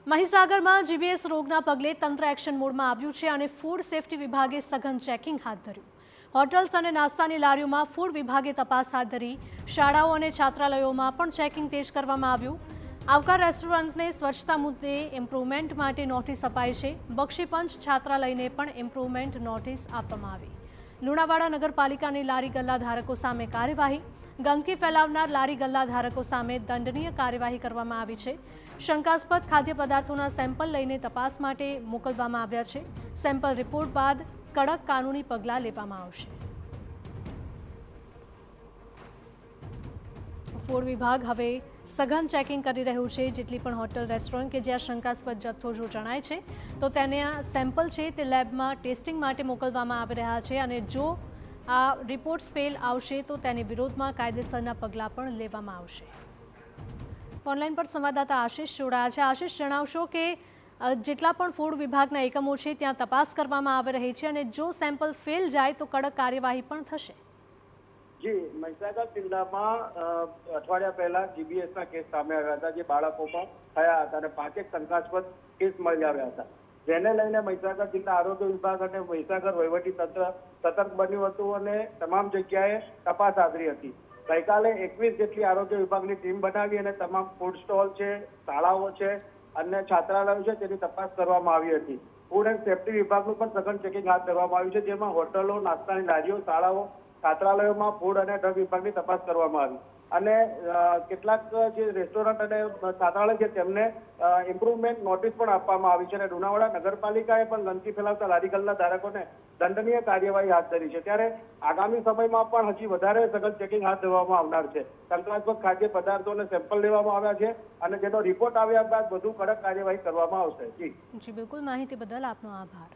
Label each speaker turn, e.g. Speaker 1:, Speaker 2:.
Speaker 1: મહીસાગરમાં GBS રોગના પગલે તંત્ર એક્શન મોડમાં આવ્યું છે અને ફૂડ સેફટી વિભાગે સઘન ચેકિંગ હાથ ધર્યું। હોટલ્સ અને નાસ્તાની લારીઓમાં ફૂડ વિભાગે તપાસ હાથ ધરી। શાળાઓ અને છાત્રાલયોમાં પણ ચેકિંગ તેજ કરવામાં આવ્યું। આવકાર રેસ્ટોરન્ટને સ્વચ્છતા મુદ્દે ઇમ્પ્રુવમેન્ટ માટે નોટિસ અપાઈ છે। બક્ષીપંચ છાત્રાલયને પણ ઇમ્પ્રુવમેન્ટ નોટિસ આપવામાં આવી। લુણાવાડા નગરપાલિકાની લારી ગલ્લા ધારકો સામે કાર્યવાહી। ગંદકી ફેલાવનાર લારી ગલ્લા ધારકો સામે દંડનીય કાર્યવાહી કરવામાં આવી છે। શંકાસ્પદ ખાદ્ય પદાર્થોના સેમ્પલ લઈને તપાસ માટે મોકલવામાં આવ્યા છે। સેમ્પલ રિપોર્ટ બાદ કડક કાનૂની પગલાં લેવામાં આવશે। ફૂડ વિભાગ હવે સઘન ચેકિંગ કરી રહ્યું છે। જેટલી પણ હોટલ રેસ્ટોરન્ટ કે જ્યાં શંકાસ્પદ જથ્થો જો જણાય છે તો તેના સેમ્પલ છે તે લેબમાં ટેસ્ટિંગ માટે મોકલવામાં આવી રહ્યા છે અને જો આ રિપોર્ટ્સ ફેલ આવશે તો તેની વિરોધમાં કાયદેસરના પગલાં પણ લેવામાં આવશે। ઓનલાઈન પર સંવાદદાતા આશિષ જોડાયા છે। આશિષ, જણાવશો કે જેટલા પણ ફૂડ વિભાગના એકમો છે ત્યાં તપાસ કરવામાં આવી રહી છે અને જો સેમ્પલ ફેલ જાય તો કડક કાર્યવાહી પણ થશે।
Speaker 2: જી, મહીસાગર જિલ્લામાં અઠવાડિયા પહેલા જીબીએસના કેસ સામે આવ્યા હતા, જે બાળકોમાં થયા હતા અને 5 શંકાસ્પદ કેસ મળી આવ્યા હતા, જેને લઈને મહીસાગર જિલ્લા આરોગ્ય વિભાગ અને મહીસાગર વહીવટી તંત્ર સતર્ક બન્યું હતું અને તમામ જગ્યાએ તપાસ આદરી હતી। ગઈકાલે 21 જેટલી આરોગ્ય વિભાગની ટીમ બનાવી અને તમામ ફૂડ સ્ટોલ છે, શાળાઓ છે અને છાત્રાલયો છે તેની તપાસ કરવામાં આવી હતી। ફૂડ એન્ડ સેફ્ટી વિભાગનું પણ સઘન ચેકિંગ હાથ ધરવામાં આવ્યું છે, જેમાં હોટલો, નાસ્તાની લારીઓ, શાળાઓ, છાત્રાલયોમાં ફૂડ અને ડ્રગ વિભાગની તપાસ કરવામાં આવી અને કેટલાક જે રેસ્ટોરન્ટ અને છાત્રાલય છે તેમને ઇમ્પ્રુવમેન્ટ નોટિસ પણ આપવામાં આવી છે અને લુણાવાડા નગરપાલિકાએ પણ ગંદકી ફેલાવતા લારી ગલ્લા ધારકોને દંડનીય કાર્યવાહી હાથ ધરી છે। ત્યારે આગામી સમયમાં પણ હજી વધારે સઘન ચેકિંગ હાથ ધરવામાં આવનાર છે। શંકાસ્પદ ખાદ્ય પદાર્થોને સેમ્પલ લેવામાં આવ્યા છે અને જેનો રિપોર્ટ આવ્યા બાદ વધુ કડક કાર્યવાહી કરવામાં આવશે। જી
Speaker 1: બિલકુલ, માહિતી બદલ આપનો આભાર।